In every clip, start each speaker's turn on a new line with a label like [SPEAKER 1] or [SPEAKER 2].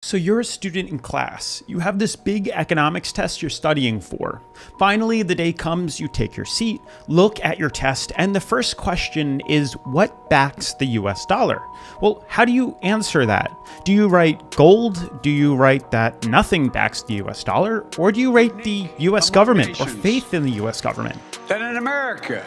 [SPEAKER 1] So you're a student in class. You have this big economics test you're studying for. Finally, the day comes, you take your seat, look at your test, and the first question is, what backs the US dollar? Well, how do you answer that? Do you write gold? Do you write that nothing backs the US dollar? Or do you write the US government or faith in the US government?
[SPEAKER 2] That in America,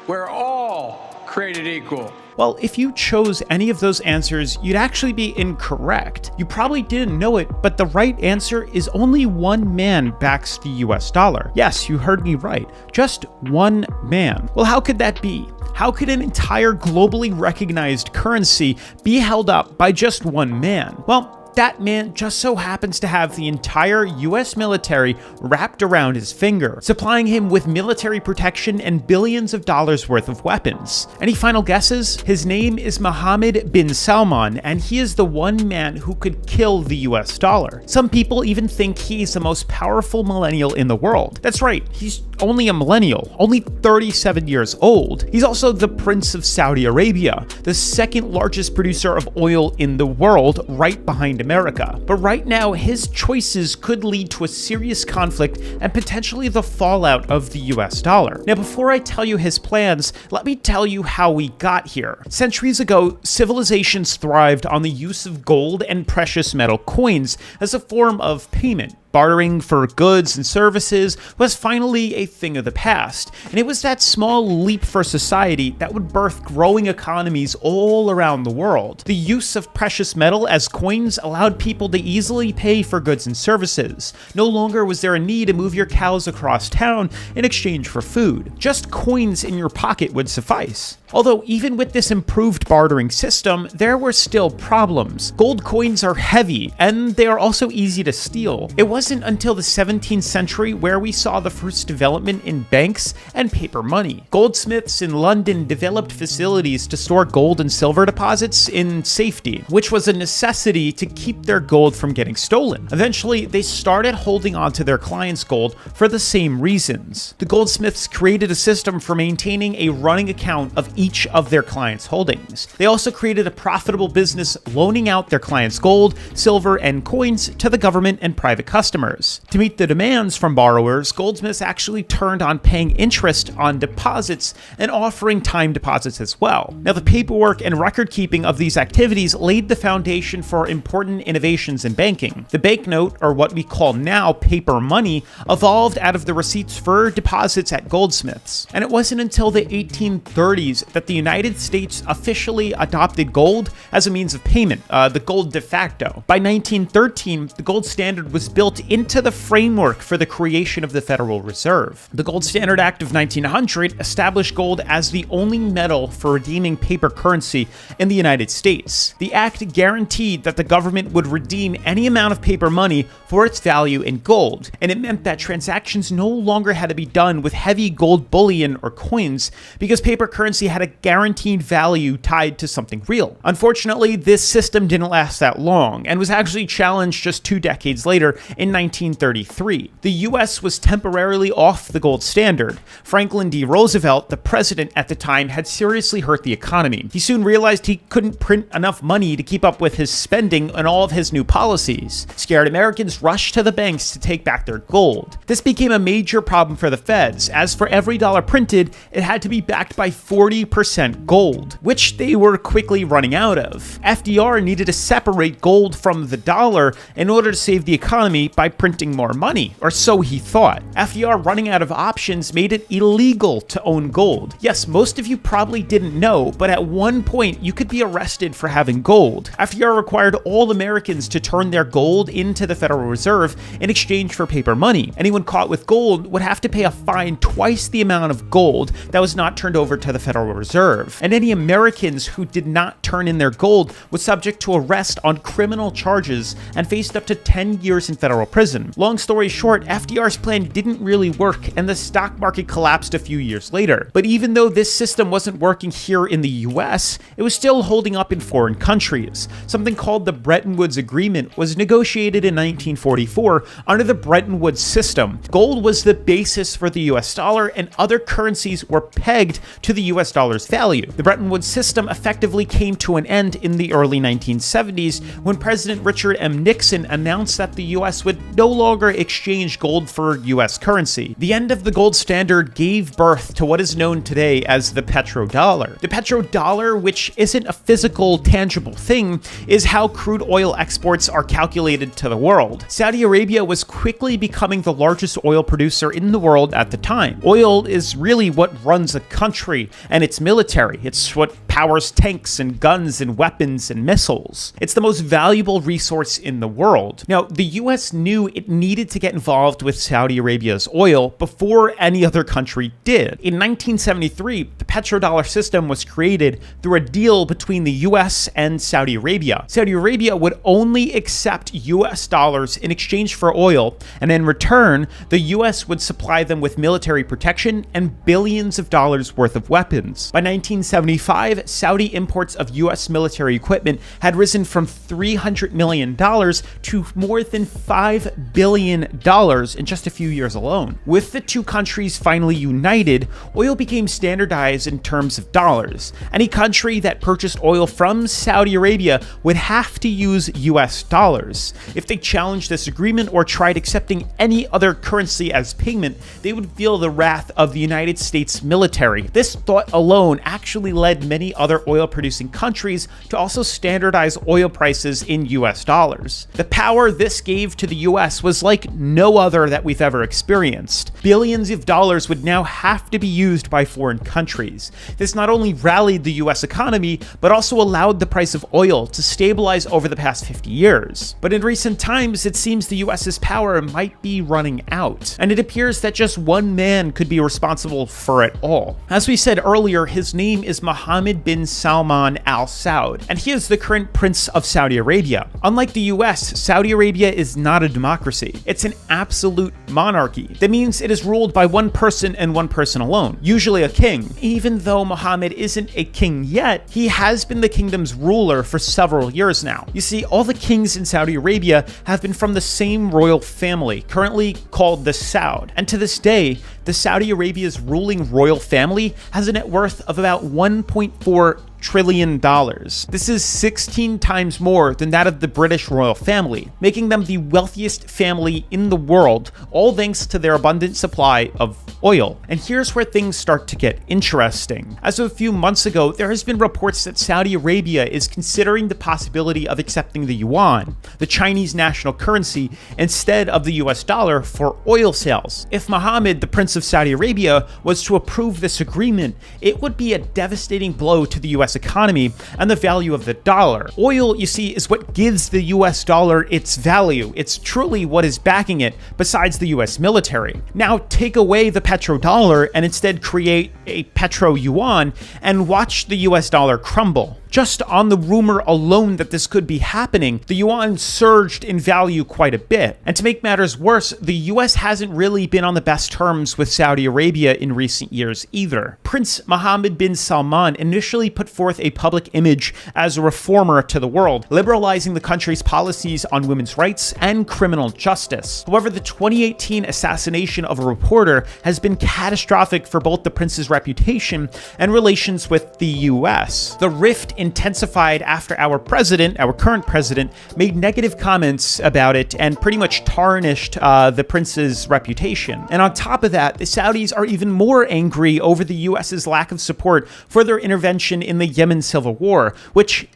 [SPEAKER 2] we're all created equal.
[SPEAKER 1] Well, if you chose any of those answers, you'd actually be incorrect. You probably didn't know it, but the right answer is only one man backs the US dollar. Yes, you heard me right. Just one man. Well, how could that be? How could an entire globally recognized currency be held up by just one man? Well, that man just so happens to have the entire US military wrapped around his finger, supplying him with military protection and billions of dollars worth of weapons. Any final guesses? His name is Mohammed bin Salman, and he is the one man who could kill the US dollar. Some people even think he's the most powerful millennial in the world. That's right, he's only a millennial, only 37 years old. He's also the Prince of Saudi Arabia, the second largest producer of oil in the world, right behind America. But right now, his choices could lead to a serious conflict and potentially the fallout of the US dollar. Now, before I tell you his plans, let me tell you how we got here. Centuries ago, civilizations thrived on the use of gold and precious metal coins as a form of payment. Bartering for goods and services was finally a thing of the past, and it was that small leap for society that would birth growing economies all around the world. The use of precious metal as coins allowed people to easily pay for goods and services. No longer was there a need to move your cows across town in exchange for food. Just coins in your pocket would suffice. Although even with this improved bartering system, there were still problems. Gold coins are heavy, and they are also easy to steal. It wasn't until the 17th century where we saw the first development in banks and paper money. Goldsmiths in London developed facilities to store gold and silver deposits in safety, which was a necessity to keep their gold from getting stolen. Eventually, they started holding on to their clients' gold for the same reasons. The goldsmiths created a system for maintaining a running account of each of their clients' holdings. They also created a profitable business loaning out their clients' gold, silver, and coins to the government and private customers. To meet the demands from borrowers, goldsmiths actually turned on paying interest on deposits and offering time deposits as well. Now, the paperwork and record keeping of these activities laid the foundation for important innovations in banking. The banknote, or what we call now paper money, evolved out of the receipts for deposits at goldsmiths. And it wasn't until the 1830s that the United States officially adopted gold as a means of payment, the gold de facto. By 1913, the gold standard was built into the framework for the creation of the Federal Reserve. The Gold Standard Act of 1900 established gold as the only metal for redeeming paper currency in the United States. The act guaranteed that the government would redeem any amount of paper money for its value in gold, and it meant that transactions no longer had to be done with heavy gold bullion or coins because paper currency had a guaranteed value tied to something real. Unfortunately, this system didn't last that long and was actually challenged just 2 decades later in 1933. The US was temporarily off the gold standard. Franklin D. Roosevelt, the president at the time, had seriously hurt the economy. He soon realized he couldn't print enough money to keep up with his spending and all of his new policies. Scared Americans rushed to the banks to take back their gold. This became a major problem for the feds, as for every dollar printed, it had to be backed by 40% gold, which they were quickly running out of. FDR needed to separate gold from the dollar in order to save the economy by printing more money, or so he thought. FDR running out of options made it illegal to own gold. Yes, most of you probably didn't know, but at one point you could be arrested for having gold. FDR required all Americans to turn their gold into the Federal Reserve in exchange for paper money. Anyone caught with gold would have to pay a fine twice the amount of gold that was not turned over to the Federal Reserve. And any Americans who did not turn in their gold was subject to arrest on criminal charges and faced up to 10 years in federal prison. Long story short, FDR's plan didn't really work and the stock market collapsed a few years later. But even though this system wasn't working here in the US, it was still holding up in foreign countries. Something called the Bretton Woods Agreement was negotiated in 1944 under the Bretton Woods system. Gold was the basis for the US dollar and other currencies were pegged to the US dollar's value. The Bretton Woods system effectively came to an end in the early 1970s when President Richard M. Nixon announced that the US would no longer exchange gold for US currency. The end of the gold standard gave birth to what is known today as the petrodollar. The petrodollar, which isn't a physical, tangible thing, is how crude oil exports are calculated to the world. Saudi Arabia was quickly becoming the largest oil producer in the world at the time. Oil is really what runs a country and its military. It's what powers tanks and guns and weapons and missiles. It's the most valuable resource in the world. Now, the US knew it needed to get involved with Saudi Arabia's oil before any other country did. In 1973, the petrodollar system was created through a deal between the US and Saudi Arabia. Saudi Arabia would only accept US dollars in exchange for oil, and in return, the US would supply them with military protection and billions of dollars worth of weapons. By 1975, Saudi imports of US military equipment had risen from $300 million to more than $5 billion in just a few years alone. With the two countries finally united, oil became standardized in terms of dollars. Any country that purchased oil from Saudi Arabia would have to use US dollars. If they challenged this agreement or tried accepting any other currency as payment, they would feel the wrath of the United States military. This thought alone actually led many other oil-producing countries to also standardize oil prices in US dollars. The power this gave to the US was like no other that we've ever experienced. Billions of dollars would now have to be used by foreign countries. This not only rallied the US economy, but also allowed the price of oil to stabilize over the past 50 years. But in recent times, it seems the US's power might be running out, and it appears that just one man could be responsible for it all. As we said earlier, his name is Mohammed bin Salman Al Saud, and he is the current Prince of Saudi Arabia. Unlike the US, Saudi Arabia is not a democracy. It's an absolute monarchy. That means it is ruled by one person and one person alone, usually a king. Even though Mohammed isn't a king yet, he has been the kingdom's ruler for several years now. You see, all the kings in Saudi Arabia have been from the same royal family, currently called the Saud. And to this day, the Saudi Arabia's ruling royal family has a net worth of about $1.4 trillion. This is 16 times more than that of the British royal family, making them the wealthiest family in the world, all thanks to their abundant supply of oil. And here's where things start to get interesting. As of a few months ago, there has been reports that Saudi Arabia is considering the possibility of accepting the yuan, the Chinese national currency, instead of the US dollar for oil sales. If Mohammed, the Prince of Saudi Arabia, was to approve this agreement, it would be a devastating blow to the US economy and the value of the dollar. Oil, you see, is what gives the US dollar its value. It's truly what is backing it, besides the US military. Now take away the petrodollar and instead create a petro yuan and watch the US dollar crumble. Just on the rumor alone that this could be happening, the yuan surged in value quite a bit. And to make matters worse, the US hasn't really been on the best terms with Saudi Arabia in recent years either. Prince Mohammed bin Salman initially put forth a public image as a reformer to the world, liberalizing the country's policies on women's rights and criminal justice. However, the 2018 assassination of a reporter has been catastrophic for both the prince's reputation and relations with the US. The rift intensified after our current president, made negative comments about it and pretty much tarnished the prince's reputation. And on top of that, the Saudis are even more angry over the US's lack of support for their intervention in the Yemen civil war, which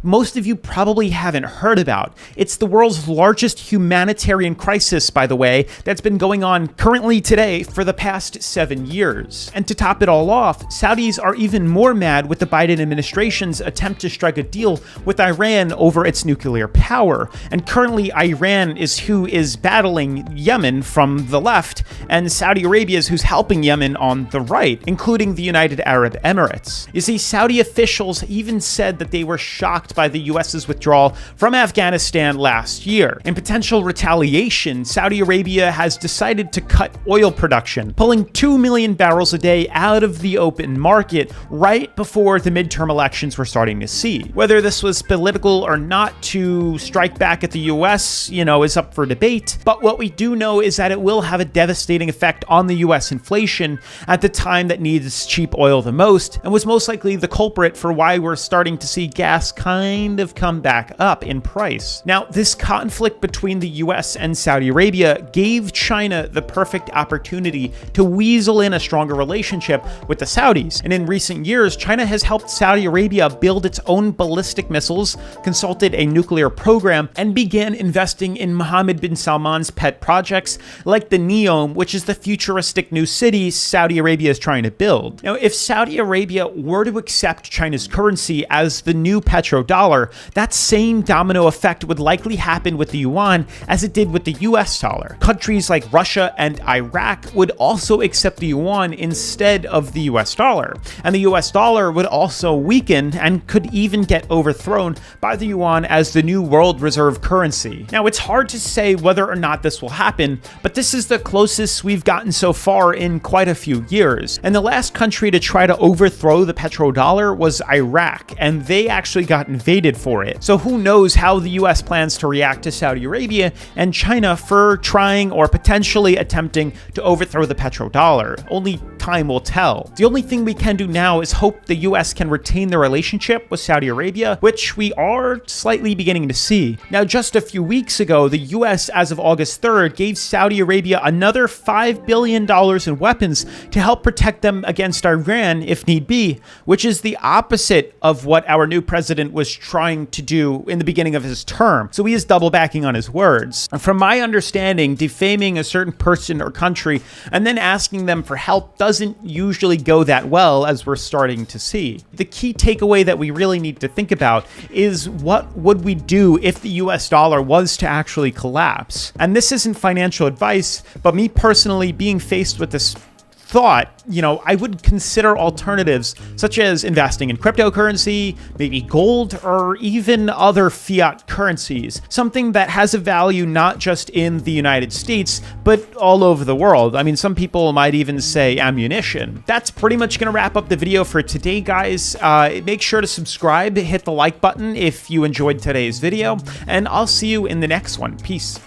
[SPEAKER 1] most of you probably haven't heard about. It's the world's largest humanitarian crisis, by the way, that's been going on currently today for the past 7 years. And to top it all off, Saudis are even more mad with the Biden administration's attempt to strike a deal with Iran over its nuclear power. And currently, Iran is who is battling Yemen from the left, and Saudi Arabia is who's helping Yemen on the right, including the United Arab Emirates. You see, Saudi officials even said that they were shocked shocked by the US's withdrawal from Afghanistan last year. In potential retaliation, Saudi Arabia has decided to cut oil production, pulling 2 million barrels a day out of the open market right before the midterm elections we're starting to see. Whether this was political or not to strike back at the US, is up for debate, but what we do know is that it will have a devastating effect on the US inflation at the time that needs cheap oil the most, and was most likely the culprit for why we're starting to see gas kind of come back up in price. Now, this conflict between the US and Saudi Arabia gave China the perfect opportunity to weasel in a stronger relationship with the Saudis, and in recent years, China has helped Saudi Arabia build its own ballistic missiles, consulted a nuclear program, and began investing in Mohammed bin Salman's pet projects like the Neom, which is the futuristic new city Saudi Arabia is trying to build. Now, if Saudi Arabia were to accept China's currency as the new petrodollar, that same domino effect would likely happen with the yuan as it did with the US dollar. Countries like Russia and Iraq would also accept the yuan instead of the US dollar, and the US dollar would also weaken and could even get overthrown by the yuan as the new world reserve currency. Now, it's hard to say whether or not this will happen, but this is the closest we've gotten so far in quite a few years. And the last country to try to overthrow the petrodollar was Iraq, and they actually got invaded for it. So who knows how the US plans to react to Saudi Arabia and China for trying or potentially attempting to overthrow the petrodollar. Only time will tell. The only thing we can do now is hope the US can retain their relationship with Saudi Arabia, which we are slightly beginning to see. Now, just a few weeks ago, the US, as of August 3rd, gave Saudi Arabia another $5 billion in weapons to help protect them against Iran if need be, which is the opposite of what our new president was trying to do in the beginning of his term. So he is double backing on his words. And from my understanding, defaming a certain person or country and then asking them for help doesn't usually go that well, as we're starting to see. The key takeaway that we really need to think about is what would we do if the US dollar was to actually collapse? And this isn't financial advice, but me personally being faced with this thought, I would consider alternatives such as investing in cryptocurrency, maybe gold, or even other fiat currencies, something that has a value not just in the United States, but all over the world. I mean, some people might even say ammunition. That's pretty much going to wrap up the video for today, guys. Make sure to subscribe, hit the like button if you enjoyed today's video, and I'll see you in the next one. Peace.